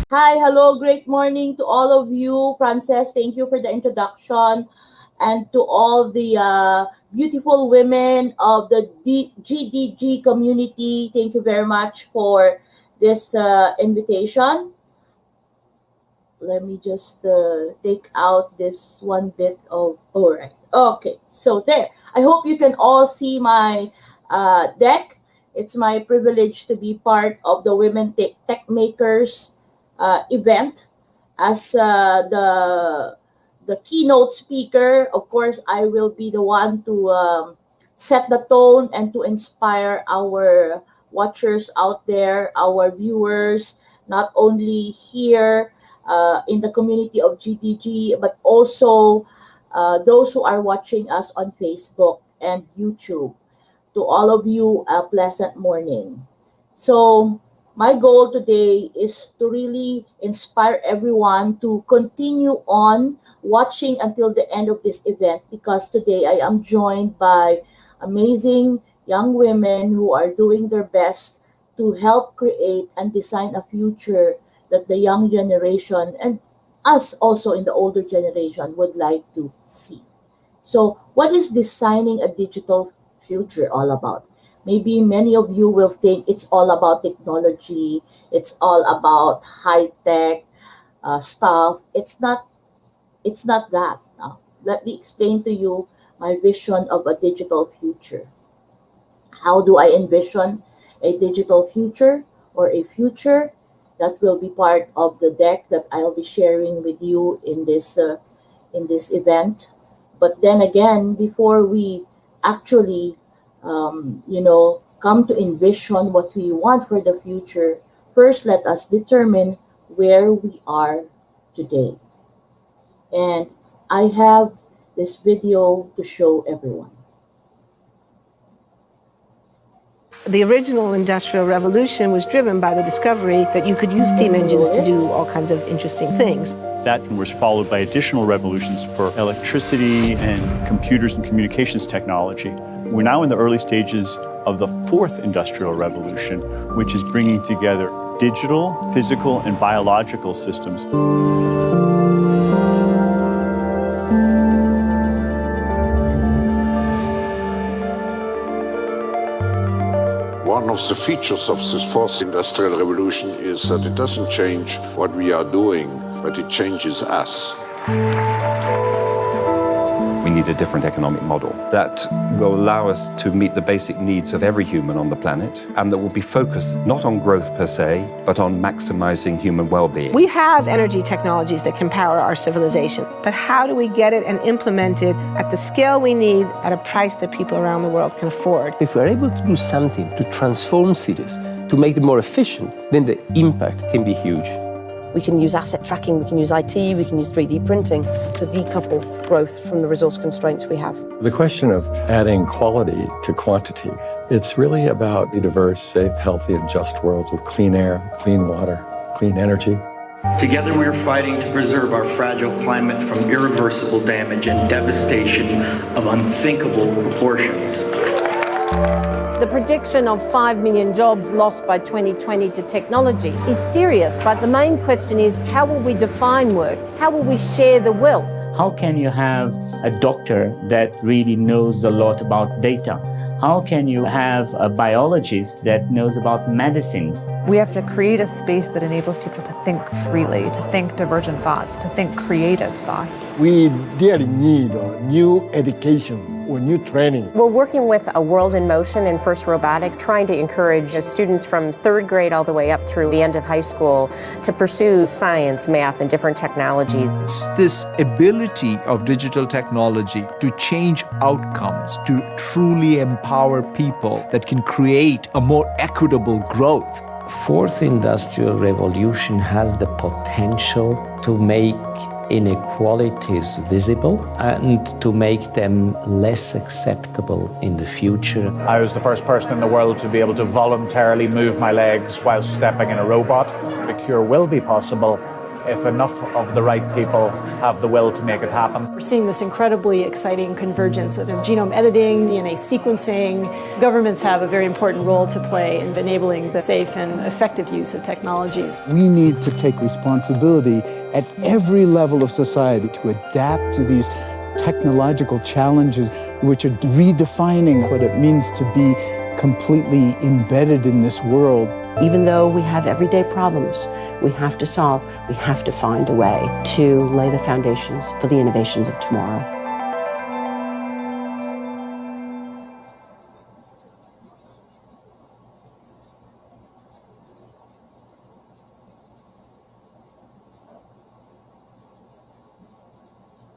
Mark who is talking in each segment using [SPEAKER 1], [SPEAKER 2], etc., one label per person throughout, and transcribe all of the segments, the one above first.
[SPEAKER 1] Hi, hello, great morning to all of you. Frances, thank you for the introduction. And to all the beautiful women of the GDG community, thank you very much for this invitation. Let me just take out this one bit of, all right. Okay, so there. I hope you can all see my deck. It's my privilege to be part of the Women Tech Makers event as the keynote speaker. Of course, I will be the one to set the tone and to inspire our watchers out there, our viewers, not only here in the community of GTG, but also those who are watching us on Facebook and YouTube. To all of you, a pleasant morning. So, my goal today is to really inspire everyone to continue on watching until the end of this event, because today I am joined by amazing young women who are doing their best to help create and design a future that the young generation and us also in the older generation would like to see. So, what is designing a digital future all about? Maybe many of you will think it's all about technology, it's all about high tech stuff. It's not that. Now, let me explain to you my vision of a digital future. How do I envision a digital future, or a future that will be part of the deck that I'll be sharing with you in this event? But then again, before we actually, come to envision what we want for the future, first let us determine where we are today. And I have this video to show everyone.
[SPEAKER 2] The original Industrial Revolution was driven by the discovery that you could use steam engines to do all kinds of interesting things.
[SPEAKER 3] That was followed by additional revolutions for electricity and computers and communications technology. We're now in the early stages of the fourth industrial revolution, which is bringing together digital, physical, and biological systems.
[SPEAKER 4] One of the features of this fourth industrial revolution is that it doesn't change what we are doing, but it changes us.
[SPEAKER 5] We need a different economic model that will allow us to meet the basic needs of every human on the planet, and that will be focused not on growth per se, but on maximizing human well-being.
[SPEAKER 2] We have energy technologies that can power our civilization, but how do we get it and implement it at the scale we need at a price that people around the world can afford?
[SPEAKER 6] If we're able to do something to transform cities, to make them more efficient, then the impact can be huge.
[SPEAKER 7] We can use asset tracking, we can use IT, we can use 3D printing to decouple growth from the resource constraints we have.
[SPEAKER 8] The question of adding quality to quantity, it's really about a diverse, safe, healthy, and just world with clean air, clean water, clean energy.
[SPEAKER 9] Together we are fighting to preserve our fragile climate from irreversible damage and devastation of unthinkable proportions.
[SPEAKER 10] The prediction of 5 million jobs lost by 2020 to technology is serious, but the main question is, how will we define work? How will we share the wealth?
[SPEAKER 11] How can you have a doctor that really knows a lot about data? How can you have a biologist that knows about medicine?
[SPEAKER 12] We have to create a space that enables people to think freely, to think divergent thoughts, to think creative thoughts.
[SPEAKER 13] We really need new education or new training.
[SPEAKER 14] We're working with a World in Motion in FIRST Robotics, trying to encourage students from third grade all the way up through the end of high school to pursue science, math, and different technologies.
[SPEAKER 15] It's this ability of digital technology to change outcomes, to truly empower people that can create a more equitable growth.
[SPEAKER 6] Fourth industrial revolution has the potential to make inequalities visible and to make them less acceptable in the future.
[SPEAKER 16] I was the first person in the world to be able to voluntarily move my legs while stepping in a robot. The cure will be possible, if enough of the right people have the will to make it happen.
[SPEAKER 17] We're seeing this incredibly exciting convergence of genome editing, DNA sequencing. Governments have a very important role to play in enabling the safe and effective use of technologies.
[SPEAKER 18] We need to take responsibility at every level of society to adapt to these technological challenges, which are redefining what it means to be completely embedded in this world.
[SPEAKER 19] Even though we have everyday problems we have to solve, we have to find a way to lay the foundations for the innovations of tomorrow.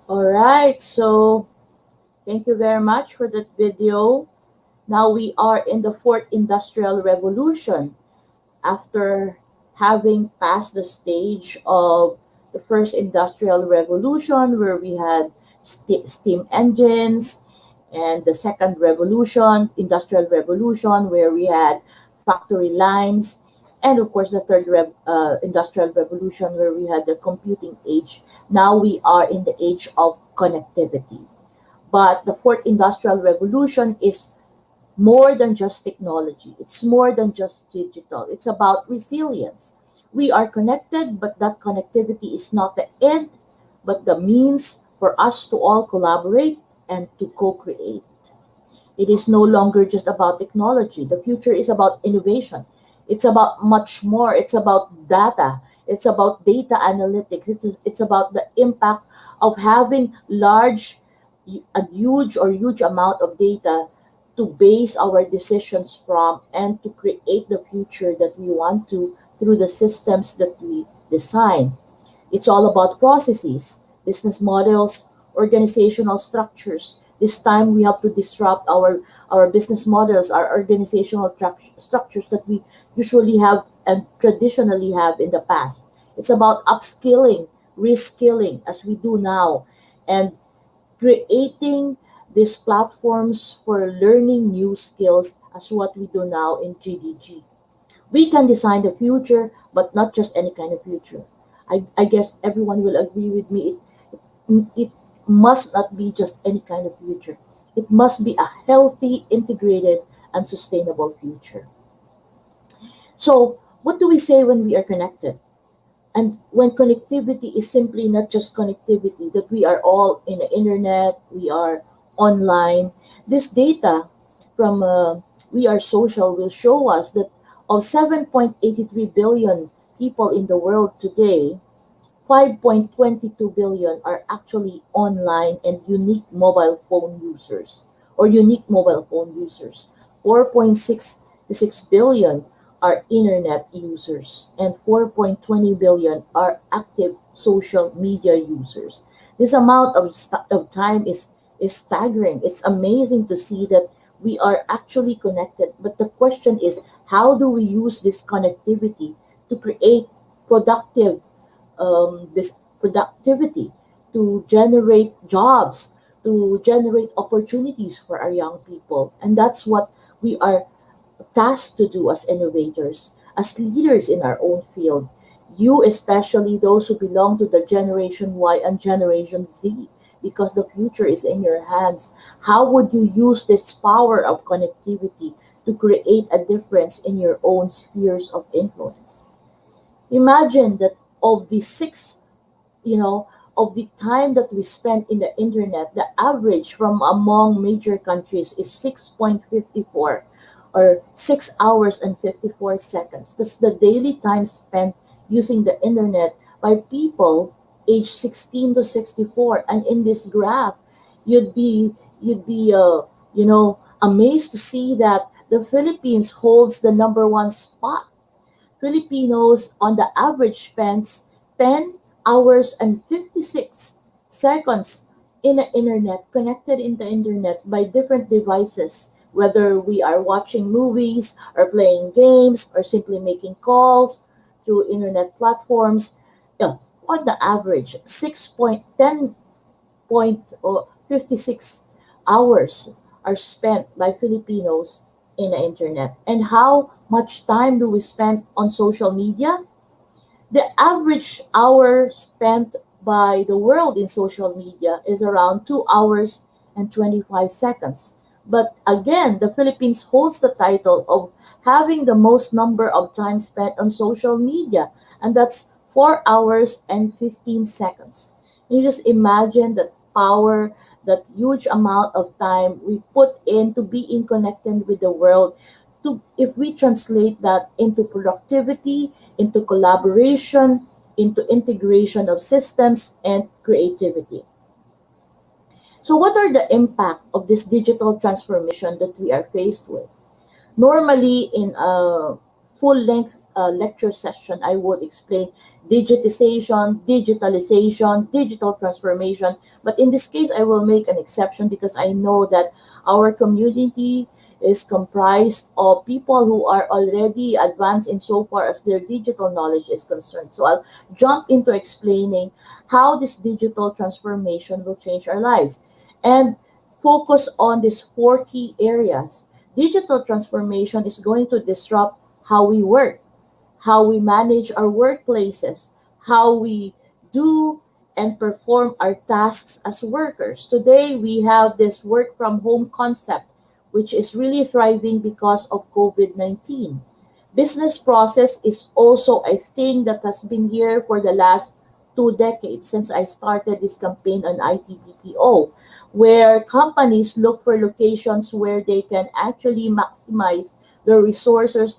[SPEAKER 1] All right, so thank you very much for that video. Now we are in the fourth industrial revolution. After having passed the stage of the first industrial revolution, where we had steam engines, and the second revolution, industrial revolution, where we had factory lines, and of course the third industrial revolution, where we had the computing age. Now we are in the age of connectivity. But the fourth industrial revolution is more than just technology. It's more than just digital. It's about resilience. We are connected, but that connectivity is not the end, but the means for us to all collaborate and to co-create. It is no longer just about technology. The future is about innovation. It's about much more. It's about data. It's about data analytics. It's about the impact of having a huge amount of data to base our decisions from and to create the future that we want to through the systems that we design. It's all about processes, business models, organizational structures. This time we have to disrupt our business models, our organizational structures that we usually have and traditionally have in the past. It's about upskilling, reskilling as we do now, and creating these platforms for learning new skills as what we do now in GDG. We can design the future, but not just any kind of future. I guess everyone will agree with me. It must not be just any kind of future. It must be a healthy, integrated, and sustainable future. So, what do we say when we are connected? And when connectivity is simply not just connectivity, that we are all in the internet, we are online. This data from We Are Social will show us that of 7.83 billion people in the world today, 5.22 billion are actually online and unique mobile phone users. 4.66 billion are internet users, and 4.20 billion are active social media users. This amount of time is staggering. It's amazing to see that we are actually connected. But the question is, how do we use this connectivity to create this productivity, to generate jobs, to generate opportunities for our young people? And that's what we are tasked to do as innovators, as leaders in our own field. You, especially those who belong to the Generation Y and Generation Z, because the future is in your hands. How would you use this power of connectivity to create a difference in your own spheres of influence? Imagine that of the time that we spend in the internet, the average from among major countries is 6.54 or 6 hours and 54 seconds. That's the daily time spent using the internet by people aged 16 to 64. And in this graph, you'd be amazed to see that the Philippines holds the number one spot. Filipinos on the average spends 10 hours and 56 seconds in the internet, connected in the internet by different devices, whether we are watching movies or playing games or simply making calls through internet platforms. On the average, 6.10.56 hours are spent by Filipinos in the internet. And how much time do we spend on social media? The average hour spent by the world in social media is around 2 hours and 25 seconds. But again, the Philippines holds the title of having the most number of time spent on social media, and that's 4 hours and 15 seconds. You just imagine that power, that huge amount of time we put into being connected with the world, to if we translate that into productivity, into collaboration, into integration of systems and creativity. So what are the impact of this digital transformation that we are faced with? Normally, in a full length lecture session, I would explain digitalization, digital transformation. But in this case, I will make an exception because I know that our community is comprised of people who are already advanced in so far as their digital knowledge is concerned. So I'll jump into explaining how this digital transformation will change our lives and focus on these four key areas. Digital transformation is going to disrupt how we work, how we manage our workplaces, how we do and perform our tasks as workers. Today, we have this work from home concept, which is really thriving because of COVID 19. Business process is also a thing that has been here for the last 2 decades since I started this campaign on ITBPO, where companies look for locations where they can actually maximize their resources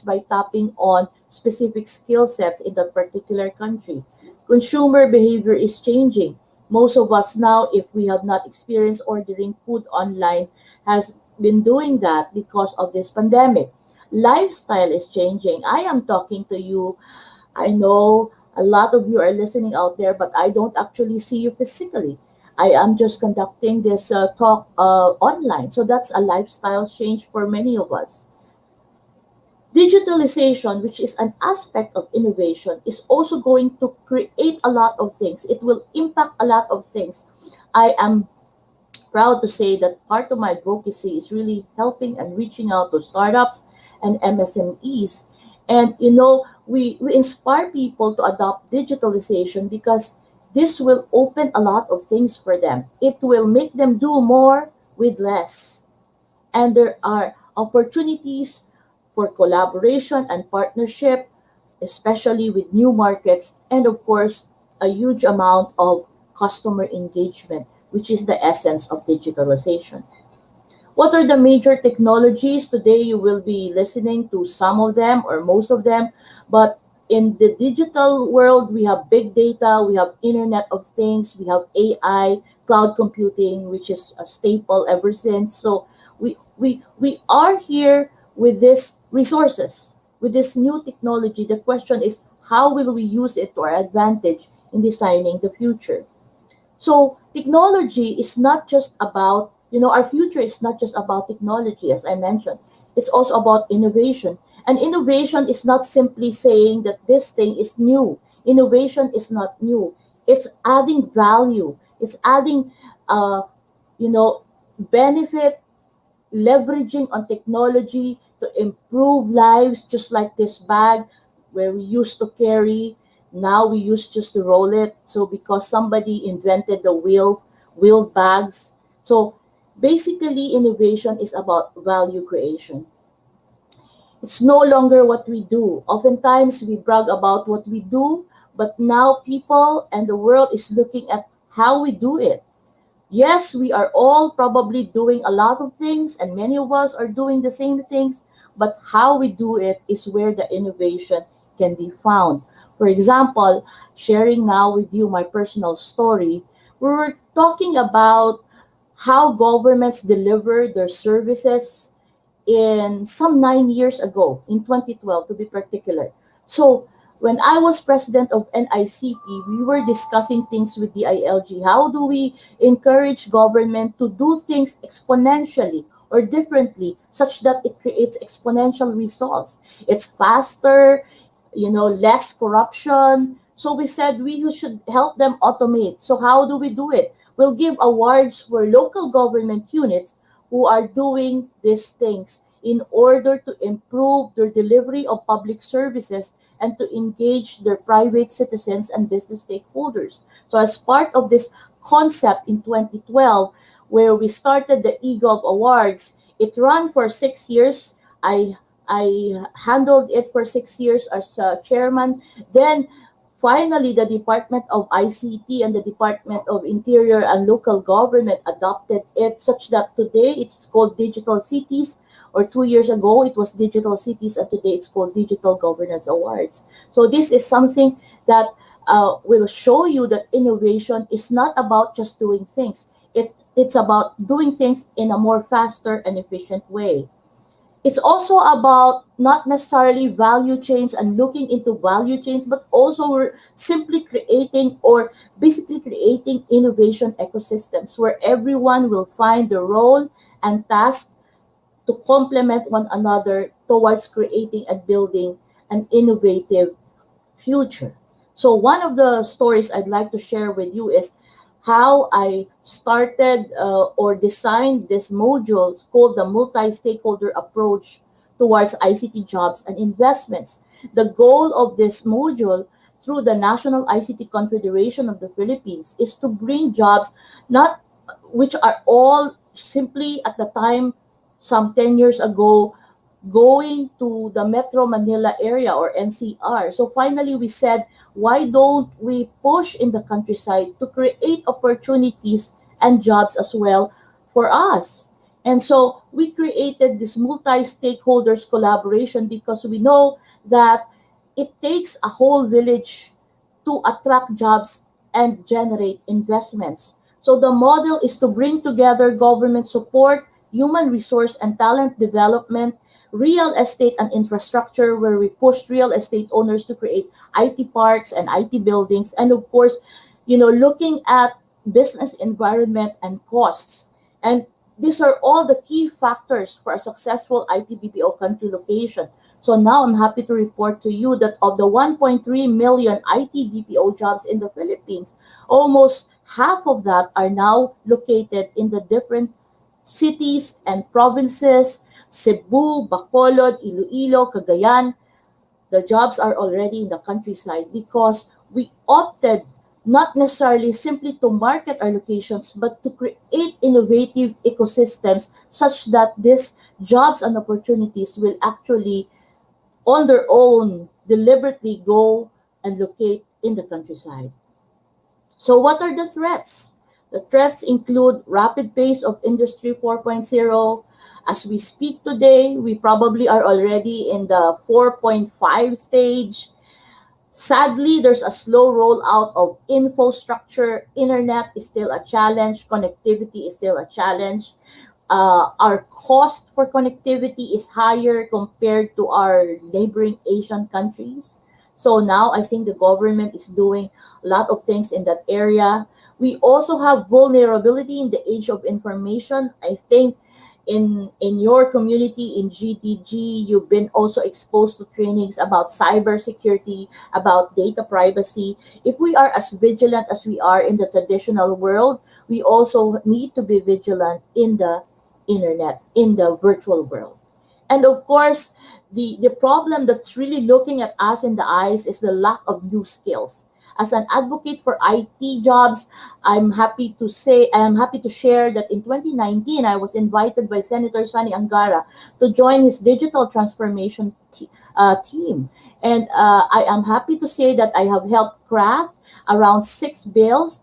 [SPEAKER 1] by tapping on specific skill sets in that particular country. Consumer behavior is changing. Most of us now, if we have not experienced ordering food online, has been doing that because of this pandemic. Lifestyle is changing. I am talking to you. I know a lot of you are listening out there, but I don't actually see you physically. I am just conducting this talk online. So that's a lifestyle change for many of us. Digitalization, which is an aspect of innovation, is also going to create a lot of things. It will impact a lot of things. I am proud to say that part of my advocacy is really helping and reaching out to startups and MSMEs. And we inspire people to adopt digitalization because this will open a lot of things for them. It will make them do more with less. And there are opportunities for collaboration and partnership, especially with new markets, and of course, a huge amount of customer engagement, which is the essence of digitalization. What are the major technologies? Today, you will be listening to some of them or most of them, but in the digital world, we have big data, we have Internet of Things, we have AI, cloud computing, which is a staple ever since. So we are here with these resources, with this new technology. The question is, how will we use it to our advantage in designing the future? So technology is not just about, our future is not just about technology, as I mentioned. It's also about innovation. And innovation is not simply saying that this thing is new. Innovation is not new. It's adding value. It's adding, benefit, leveraging on technology to improve lives, just like this bag where we used to carry. Now we use just to roll it. So because somebody invented the wheeled bags. So basically, innovation is about value creation. It's no longer what we do. Oftentimes we brag about what we do, but now people and the world is looking at how we do it. Yes, we are all probably doing a lot of things, and many of us are doing the same things, but how we do it is where the innovation can be found. For example, sharing now with you my personal story, we were talking about how governments deliver their services in some 9 years ago, in 2012 to be particular. So when I was president of NICP, we were discussing things with the ILG. How do we encourage government to do things exponentially or differently such that it creates exponential results? It's faster, less corruption. So we said we should help them automate. So how do we do it? We'll give awards for local government units who are doing these things in order to improve their delivery of public services and to engage their private citizens and business stakeholders. So as part of this concept in 2012, where we started the eGov Awards, it ran for 6 years. I handled it for 6 years as chairman. Then finally, the Department of ICT and the Department of Interior and Local Government adopted it, such that today it's called Digital Cities, or 2 years ago it was Digital Cities, and today it's called Digital Governance Awards. So this is something that will show you that innovation is not about just doing things. It's about doing things in a more faster and efficient way. It's also about not necessarily value chains and looking into value chains, but also we're simply creating, or basically creating, innovation ecosystems where everyone will find the role and task to complement one another towards creating and building an innovative future. So one of the stories I'd like to share with you is how I started or designed this module called the multi-stakeholder approach towards ICT jobs and investments. The goal of this module through the National ICT Confederation of the Philippines is to bring jobs, not which are all simply at the time, some 10 years ago, going to the Metro Manila area or NCR. So finally, we said, why don't we push in the countryside to create opportunities and jobs as well for us? And so we created this multi-stakeholders collaboration because we know that it takes a whole village to attract jobs and generate investments. So the model is to bring together government support, human resource and talent development, real estate and infrastructure, where we push real estate owners to create IT parks and IT buildings, and of course, looking at business environment and costs. And these are all the key factors for a successful IT BPO country location. So now I'm happy to report to you that of the 1.3 million IT BPO jobs in the Philippines, almost half of that are now located in the different cities and provinces: Cebu, Bacolod, Iloilo, Cagayan. The jobs are already in the countryside because we opted not necessarily simply to market our locations, but to create innovative ecosystems such that these jobs and opportunities will actually, on their own, deliberately go and locate in the countryside. So what are the threats? The threats include rapid pace of Industry 4.0. As we speak today, we probably are already in the 4.5 stage. Sadly, there's a slow rollout of infrastructure. Internet is still a challenge. Connectivity is still a challenge. Our cost for connectivity is higher compared to our neighboring Asian countries. So now I think the government is doing a lot of things in that area. We also have vulnerability in the age of information. I think in your community in GDG, you've been also exposed to trainings about cybersecurity, about data privacy. If we are as vigilant as we are in the traditional world, we also need to be vigilant in the internet, in the virtual world. And of course, the problem that's really looking at us in the eyes is the lack of new skills. As an advocate for IT jobs, I am happy to share that in 2019, I was invited by Senator Sani Angara to join his digital transformation team. And I am happy to say that I have helped craft around 6 bills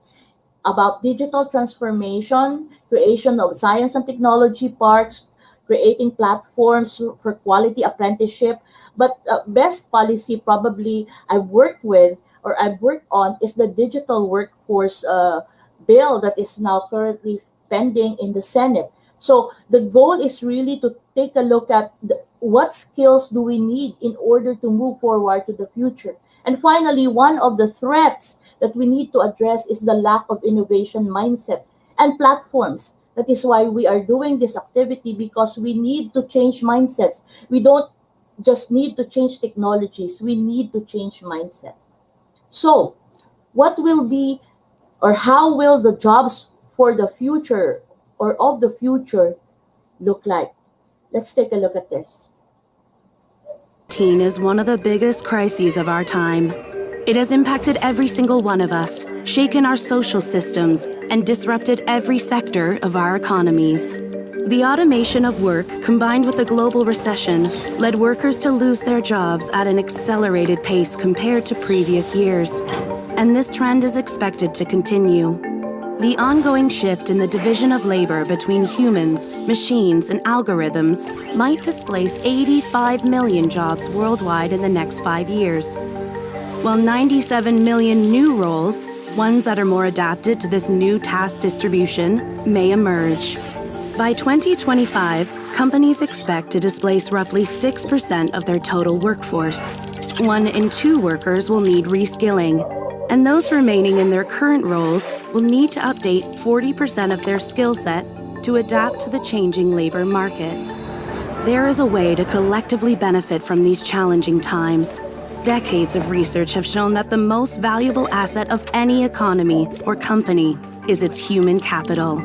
[SPEAKER 1] about digital transformation, creation of science and technology parks, creating platforms for quality apprenticeship. But best policy probably I've worked on is the digital workforce bill that is now currently pending in the Senate. So the goal is really to take a look at what skills do we need in order to move forward to the future. And finally, one of the threats that we need to address is the lack of innovation mindset and platforms. That is why we are doing this activity, because we need to change mindsets. We don't just need to change technologies, we need to change mindset. So, what will be, or how will the jobs for the future or of the future look like? Let's take a look at this.
[SPEAKER 20] COVID-19 is one of the biggest crises of our time. It has impacted every single one of us, shaken our social systems, and disrupted every sector of our economies. The automation of work, combined with the global recession, led workers to lose their jobs at an accelerated pace compared to previous years. And this trend is expected to continue. The ongoing shift in the division of labor between humans, machines, and algorithms might displace 85 million jobs worldwide in the next 5 years, while 97 million new roles, ones that are more adapted to this new task distribution, may emerge. By 2025, companies expect to displace roughly 6% of their total workforce. 1 in 2 workers will need reskilling, and those remaining in their current roles will need to update 40% of their skill set to adapt to the changing labor market. There is a way to collectively benefit from these challenging times. Decades of research have shown that the most valuable asset of any economy or company is its human capital.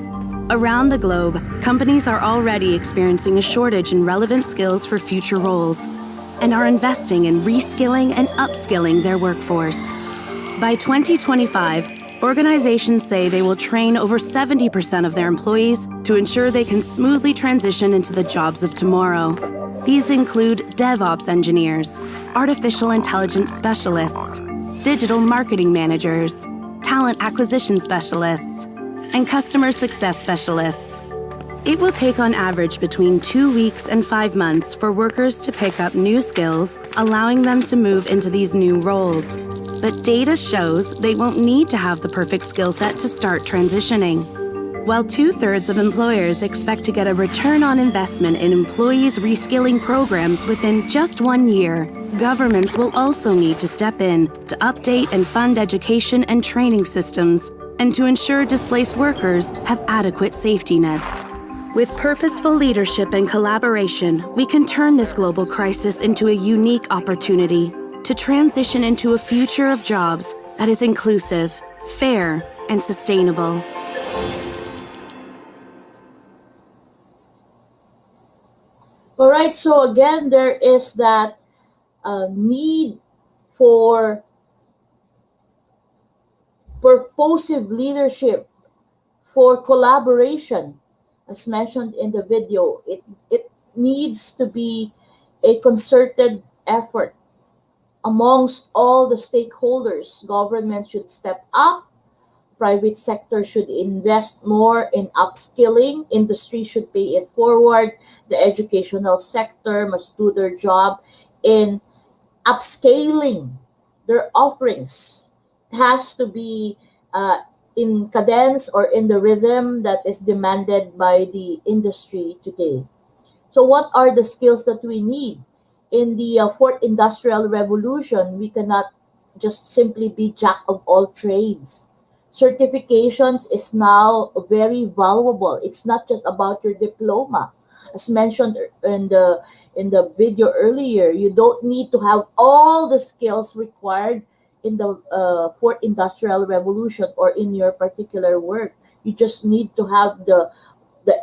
[SPEAKER 20] Around the globe, companies are already experiencing a shortage in relevant skills for future roles and are investing in reskilling and upskilling their workforce. By 2025, organizations say they will train over 70% of their employees to ensure they can smoothly transition into the jobs of tomorrow. These include DevOps engineers, artificial intelligence specialists, digital marketing managers, talent acquisition specialists, and customer success specialists. It will take on average between 2 weeks and 5 months for workers to pick up new skills, allowing them to move into these new roles. But data shows they won't need to have the perfect skill set to start transitioning. While 2/3 of employers expect to get a return on investment in employees' reskilling programs within just 1 year, governments will also need to step in to update and fund education and training systems and to ensure displaced workers have adequate safety nets. With purposeful leadership and collaboration, we can turn this global crisis into a unique opportunity to transition into a future of jobs that is inclusive, fair, and sustainable.
[SPEAKER 1] All right, so again, there is that need for purposive leadership, for collaboration. As mentioned in the video, it needs to be a concerted effort amongst all the stakeholders. Government should step up. Private sector should invest more in upskilling. Industry should pay it forward. The educational sector must do their job in upscaling their offerings. It has to be in cadence or in the rhythm that is demanded by the industry today. So what are the skills that we need? In the fourth industrial revolution, we cannot just simply be jack of all trades. Certifications is now very valuable. It's not just about your diploma. As mentioned in the video earlier, you don't need to have all the skills required in the fourth industrial revolution or in your particular work. You just need to have the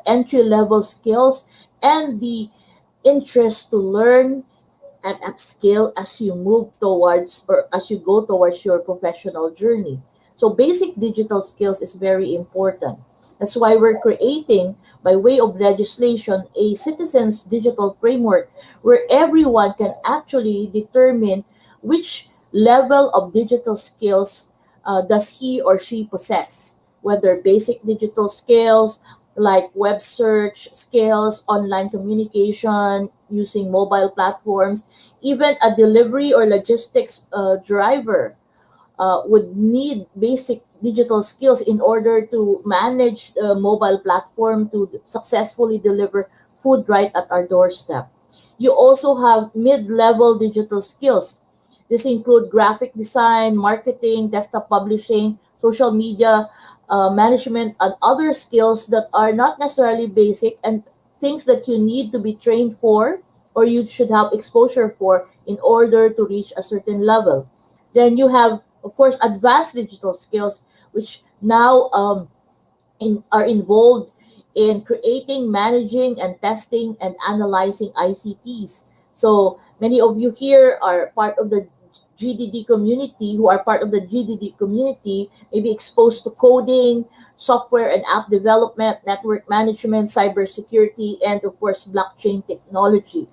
[SPEAKER 1] entry level skills and the interest to learn and upskill as you move towards or as you go towards your professional journey. So basic digital skills is very important. That's why we're creating, by way of legislation, a citizens digital framework where everyone can actually determine which level of digital skills does he or she possess, whether basic digital skills like web search skills, online communication, using mobile platforms, even a delivery or logistics driver would need basic digital skills in order to manage the mobile platform to successfully deliver food right at our doorstep. You also have mid-level digital skills. This include graphic design, marketing, desktop publishing, social media management, and other skills that are not necessarily basic and things that you need to be trained for or you should have exposure for in order to reach a certain level. Then you have, of course, advanced digital skills, which now are involved in creating, managing, and testing and analyzing ICTs. So many of you here are part of the GDD community, who are part of the GDD community, may be exposed to coding, software and app development, network management, cybersecurity, and of course, blockchain technology.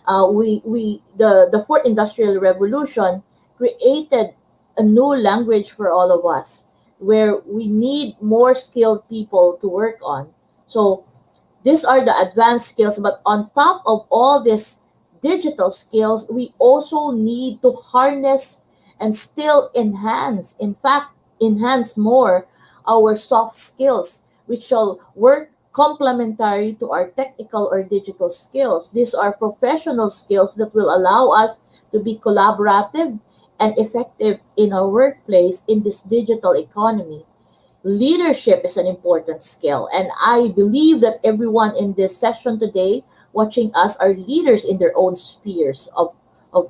[SPEAKER 1] The fourth industrial revolution created a new language for all of us, where we need more skilled people to work on. So these are the advanced skills, but on top of all these digital skills, we also need to harness and still enhance, in fact, enhance more our soft skills, which shall work complementary to our technical or digital skills. These are professional skills that will allow us to be collaborative and effective in our workplace in this digital economy. Leadership is an important skill, and I believe that everyone in this session today watching us are leaders in their own spheres of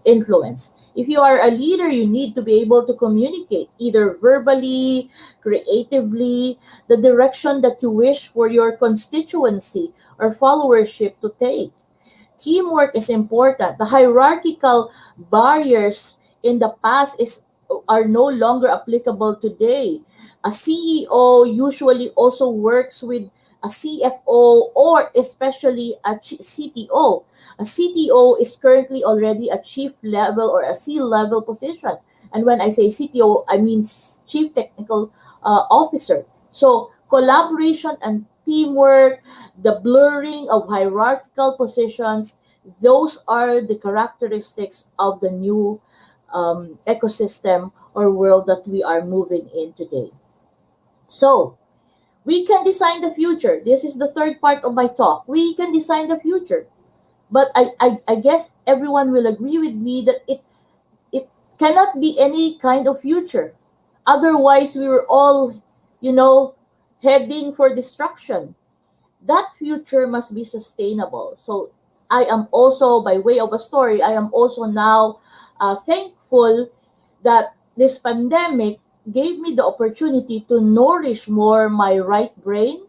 [SPEAKER 1] influence. If you are a leader, you need to be able to communicate either verbally, creatively, the direction that you wish for your constituency or followership to take. Teamwork is important. The hierarchical barriers in the past are no longer applicable today. A CEO usually also works with a CFO or especially a CTO. A CTO is currently already a chief level or a C level position. And when I say CTO, I mean Chief Technical Officer. So collaboration and teamwork, the blurring of hierarchical positions, those are the characteristics of the new ecosystem or world that we are moving in today. So, we can design the future. This is the third part of my talk. We can design the future. But I guess everyone will agree with me that it cannot be any kind of future. Otherwise, we were all, heading for destruction. That future must be sustainable. So I am also, by way of a story, I am also now thankful that this pandemic gave me the opportunity to nourish more my right brain,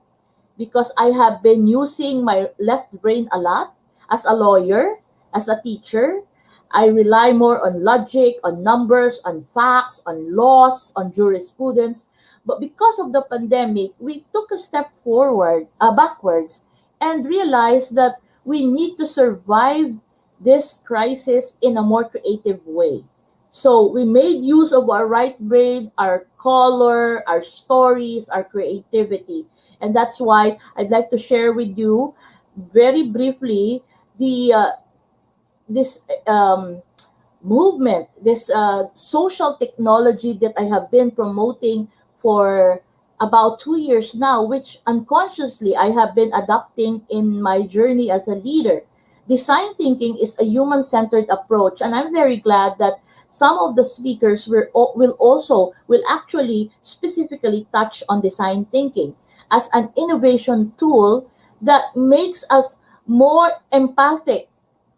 [SPEAKER 1] because I have been using my left brain a lot as a lawyer, as a teacher. I rely more on logic, on numbers, on facts, on laws, on jurisprudence. But because of the pandemic, we took a step backwards, and realized that we need to survive this crisis in a more creative way. So we made use of our right brain, our color, our stories, our creativity. And that's why I'd like to share with you very briefly this movement, this social technology that I have been promoting for about 2 years now, which unconsciously I have been adopting in my journey as a leader. Design thinking is a human-centered approach, and I'm very glad that some of the speakers will actually specifically touch on design thinking as an innovation tool that makes us more empathic,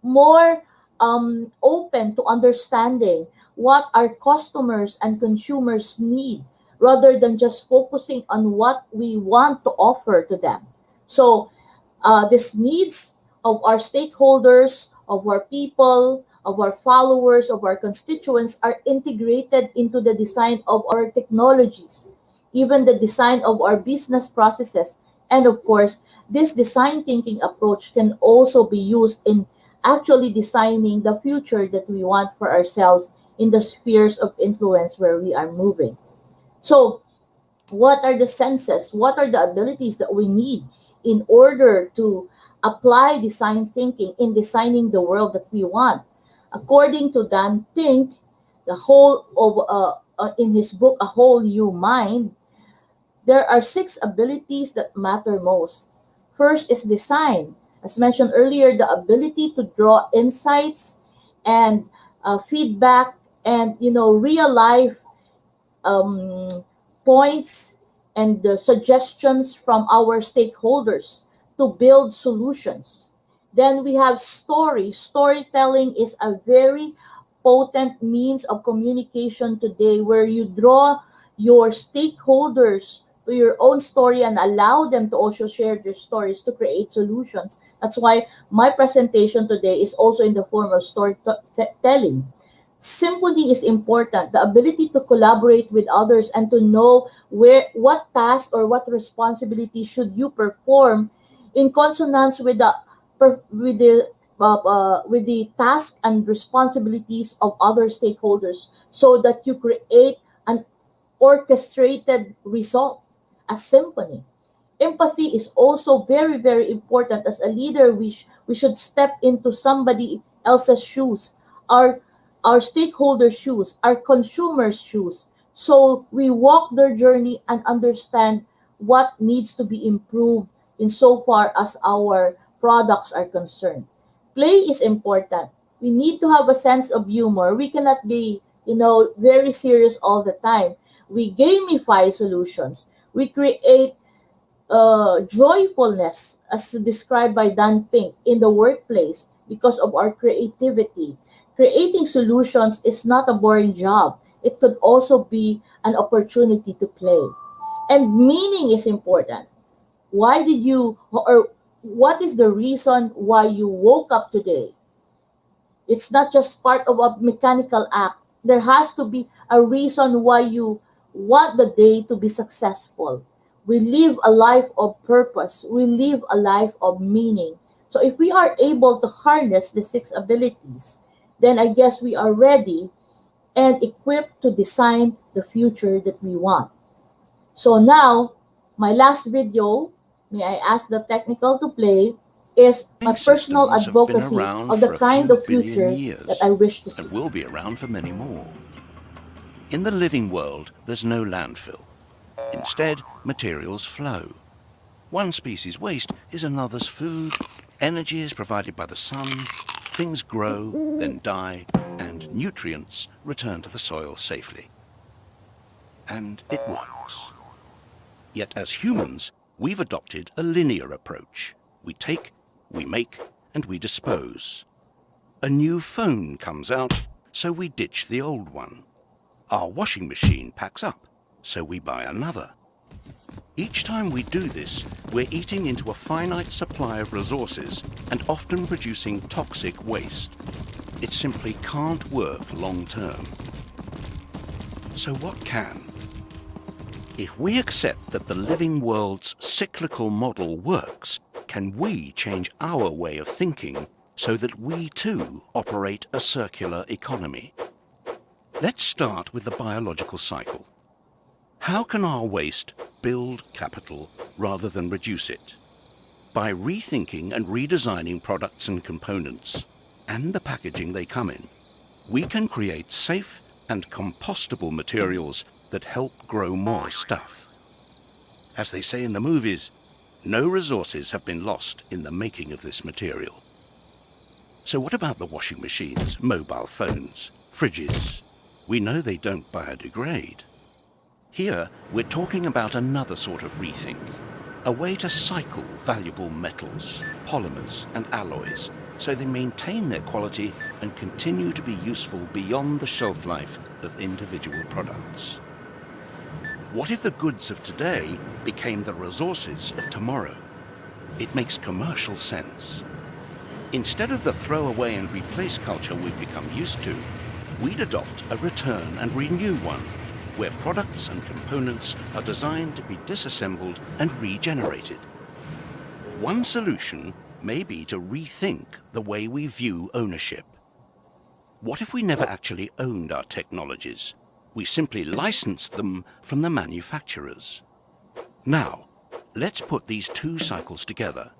[SPEAKER 1] more open to understanding what our customers and consumers need, rather than just focusing on what we want to offer to them. So these needs of our stakeholders, of our people, of our followers, of our constituents are integrated into the design of our technologies, even the design of our business processes. And of course, this design thinking approach can also be used in actually designing the future that we want for ourselves in the spheres of influence where we are moving. So, what are the senses? What are the abilities that we need in order to apply design thinking in designing the world that we want? According to Dan Pink, in his book A Whole New Mind, there are 6 abilities that matter most. First is design. As mentioned earlier, the ability to draw insights and feedback and real life points and the suggestions from our stakeholders to build solutions. Then we have story. Storytelling is a very potent means of communication today, where you draw your stakeholders to your own story and allow them to also share their stories to create solutions. That's why my presentation today is also in the form of storytelling. Sympathy is important, the ability to collaborate with others and to know what task or what responsibility should you perform in consonance with the task and responsibilities of other stakeholders, so that you create an orchestrated result, a symphony. Empathy is also very, very important. As a leader, we should step into somebody else's shoes, our our stakeholders' shoes, our consumers' shoes. So we walk their journey and understand what needs to be improved insofar as our products are concerned. Play is important. We need to have a sense of humor. We cannot be, very serious all the time. We gamify solutions. We create joyfulness, as described by Dan Pink, in the workplace because of our creativity. Creating solutions is not a boring job. It could also be an opportunity to play. And meaning is important. Why did you, or what is the reason why you woke up today? It's not just part of a mechanical act. There has to be a reason why you want the day to be successful. We live a life of purpose. We live a life of meaning. So if we are able to harness the 6 abilities, then I guess we are ready and equipped to design the future that we want. So now, my last video, may I ask the technical to play, is my personal advocacy of the kind of future that I wish to see.
[SPEAKER 21] And will be around for many more. In the living world, there's no landfill. Instead, materials flow. One species' waste is another's food, energy is provided by the sun, things grow, then die, and nutrients return to the soil safely. And it works. Yet as humans, we've adopted a linear approach. We take, we make, and we dispose. A new phone comes out, so we ditch the old one. Our washing machine packs up, so we buy another. Each time we do this, we're eating into a finite supply of resources and often producing toxic waste. It simply can't work long term. So what can? If we accept that the living world's cyclical model works, can we change our way of thinking so that we too operate a circular economy? Let's start with the biological cycle. How can our waste build capital rather than reduce it? By rethinking and redesigning products and components, and the packaging they come in, we can create safe and compostable materials that help grow more stuff. As they say in the movies, no resources have been lost in the making of this material. So what about the washing machines, mobile phones, fridges? We know they don't biodegrade. Here, we're talking about another sort of rethink, a way to cycle valuable metals, polymers, and alloys so they maintain their quality and continue to be useful beyond the shelf life of individual products. What if the goods of today became the resources of tomorrow? It makes commercial sense. Instead of the throw away and replace culture we've become used to, we'd adopt a return and renew one, where products and components are designed to be disassembled and regenerated. One solution may be to rethink the way we view ownership. What if we never actually owned our technologies? We simply licensed them from the manufacturers. Now, let's put these two cycles together.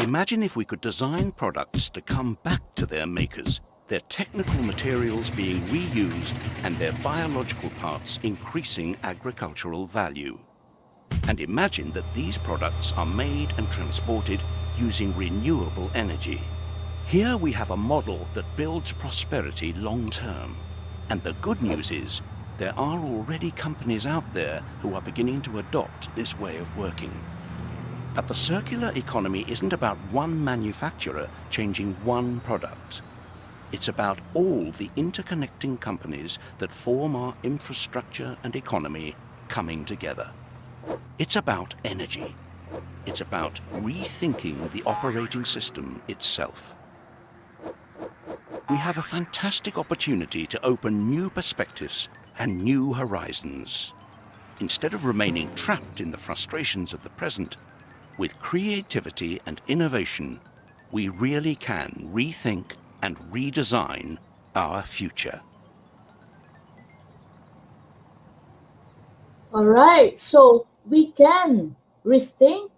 [SPEAKER 21] Imagine if we could design products to come back to their makers, their technical materials being reused and their biological parts increasing agricultural value. And imagine that these products are made and transported using renewable energy. Here we have a model that builds prosperity long term. And the good news is, there are already companies out there who are beginning to adopt this way of working. But the circular economy isn't about one manufacturer changing one product. It's about all the interconnecting companies that form our infrastructure and economy coming together. It's about energy. It's about rethinking the operating system itself. We have a fantastic opportunity to open new perspectives and new horizons. Instead of remaining trapped in the frustrations of the present, with creativity and innovation, we really can rethink and redesign our future.
[SPEAKER 1] All right, so we can rethink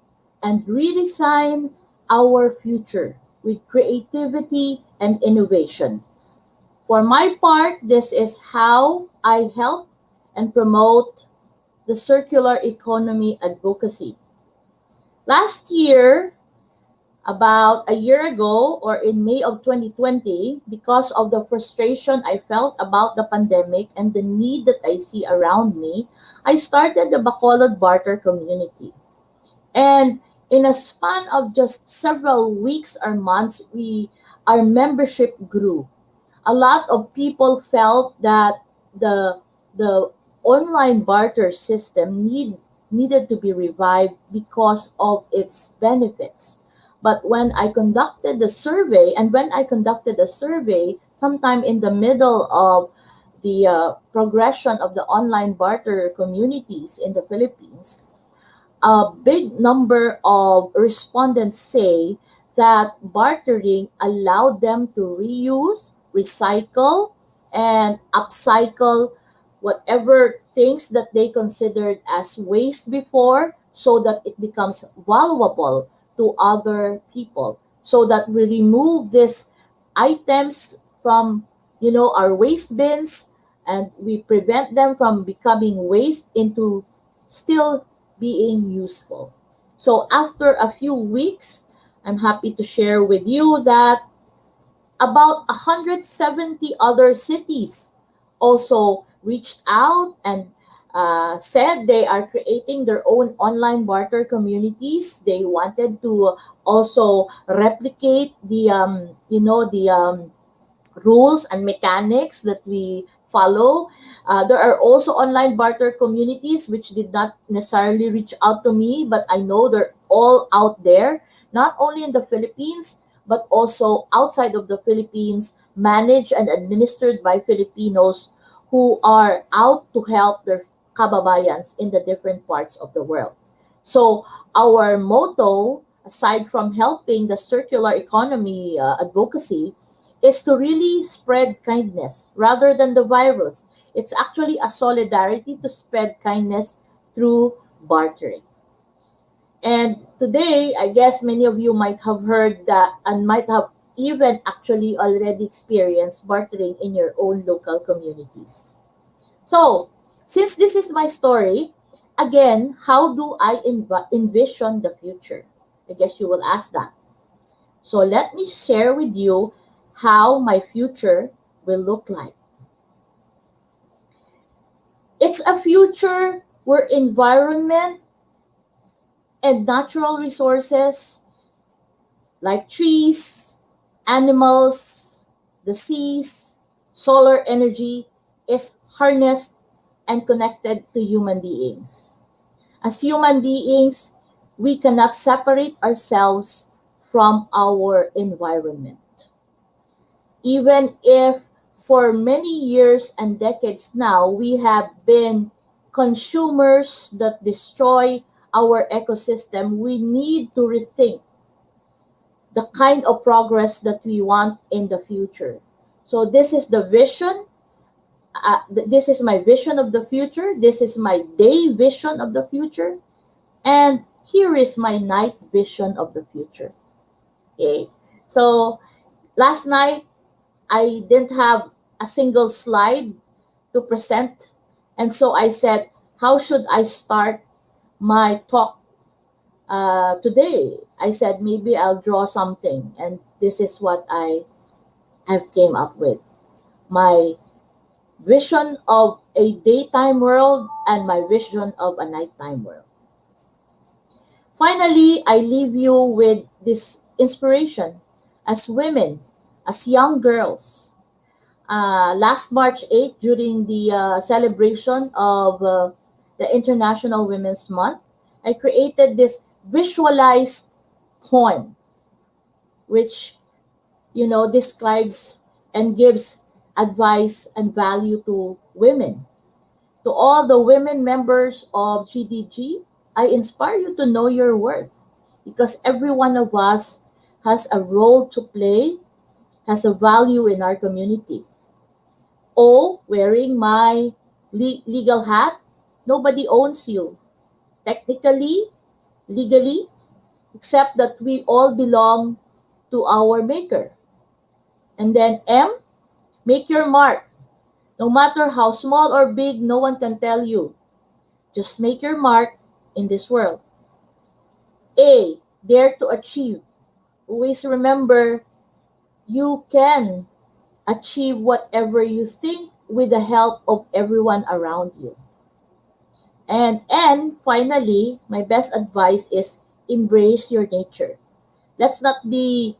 [SPEAKER 1] and redesign our future with creativity and innovation. For my part, this is how I help and promote the circular economy advocacy. Last year, about a year ago, or in May of 2020, because of the frustration I felt about the pandemic and the need that I see around me, I started the Bacolod Barter community. And in a span of just several weeks or months, our membership grew. A lot of people felt that the online barter system needed to be revived because of its benefits. But when I conducted the survey, sometime in the middle of the progression of the online barter communities in the Philippines, a big number of respondents say that bartering allowed them to reuse, recycle, and upcycle whatever things that they considered as waste before, so that it becomes valuable to other people, so that we remove these items from our waste bins, and we prevent them from becoming waste into still being useful. So after a few weeks, I'm happy to share with you that about 170 other cities also reached out and said they are creating their own online barter communities. They wanted to also replicate the rules and mechanics that we follow. There are also online barter communities which did not necessarily reach out to me, but I know they're all out there, not only in the Philippines, but also outside of the Philippines, managed and administered by Filipinos who are out to help their kababayans in the different parts of the world. So our motto, aside from helping the circular economy advocacy, is to really spread kindness rather than the virus. It's actually a solidarity to spread kindness through bartering. And today, I guess many of you might have heard that and might have even actually already experienced bartering in your own local communities. So, since this is my story, again, how do I envision the future? I guess you will ask that. So let me share with you how my future will look like. It's a future where environment and natural resources like trees, animals, the seas, solar energy is harnessed and connected to human beings. As human beings, we cannot separate ourselves from our environment. Even if for many years and decades now, we have been consumers that destroy our ecosystem, we need to rethink the kind of progress that we want in the future. So this is the vision. This is my vision of the future. This is my day vision of the future. And here is my night vision of the future. Okay. So last night, I didn't have a single slide to present. And so I said, how should I start my talk today? I said, maybe I'll draw something. And this is what I have came up with. My vision of a daytime world and my vision of a nighttime world. Finally, I leave you with this inspiration as women, as young girls. Last March 8th, during the celebration of the International Women's Month, I created this visualized poem, which, describes and gives advice and value to women. To all the women members of GDG, I inspire you to know your worth because every one of us has a role to play, has a value in our community. O, wearing my legal hat, nobody owns you. Technically, legally, except that we all belong to our maker. And then M, make your mark. No matter how small or big, no one can tell you. Just make your mark in this world. A, dare to achieve. Always remember, you can achieve whatever you think with the help of everyone around you. And N, finally, my best advice is embrace your nature. Let's not be,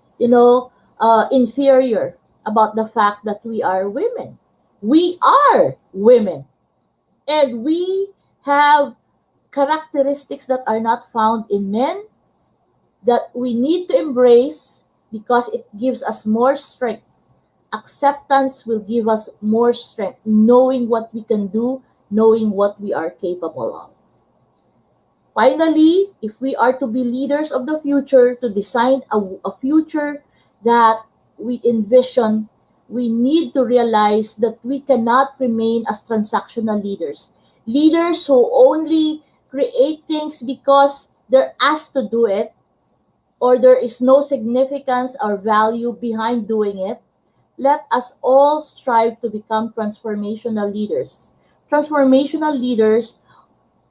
[SPEAKER 1] inferior about the fact that we are women. We are women. And we have characteristics that are not found in men that we need to embrace because it gives us more strength. Acceptance will give us more strength, knowing what we can do, knowing what we are capable of. Finally, if we are to be leaders of the future, to design a future that we envision, we need to realize that we cannot remain as transactional leaders. Leaders who only create things because they're asked to do it, or there is no significance or value behind doing it. Let us all strive to become transformational leaders. Transformational leaders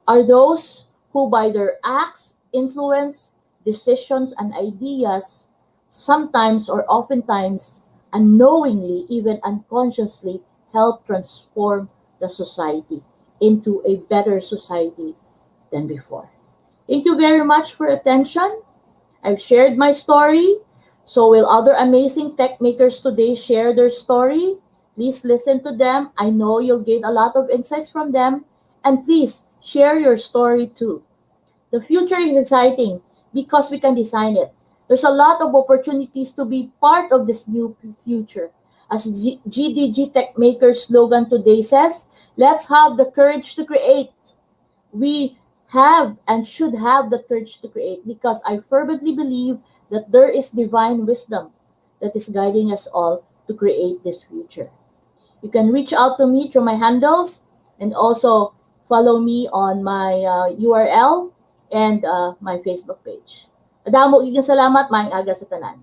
[SPEAKER 1] are those who, by their acts, influence, decisions, and ideas, sometimes or oftentimes, unknowingly, even unconsciously, help transform the society into a better society than before. Thank you very much for attention. I've shared my story. So will other amazing tech makers today share their story? Please listen to them. I know you'll gain a lot of insights from them. And please share your story too. The future is exciting because we can design it. There's a lot of opportunities to be part of this new future. As GDG Tech Makers slogan today says, let's have the courage to create. We have and should have the courage to create because I fervently believe that there is divine wisdom that is guiding us all to create this future. You can reach out to me through my handles and also follow me on my URL and my Facebook page. Adamo, salamat, maayong aga sa tanan.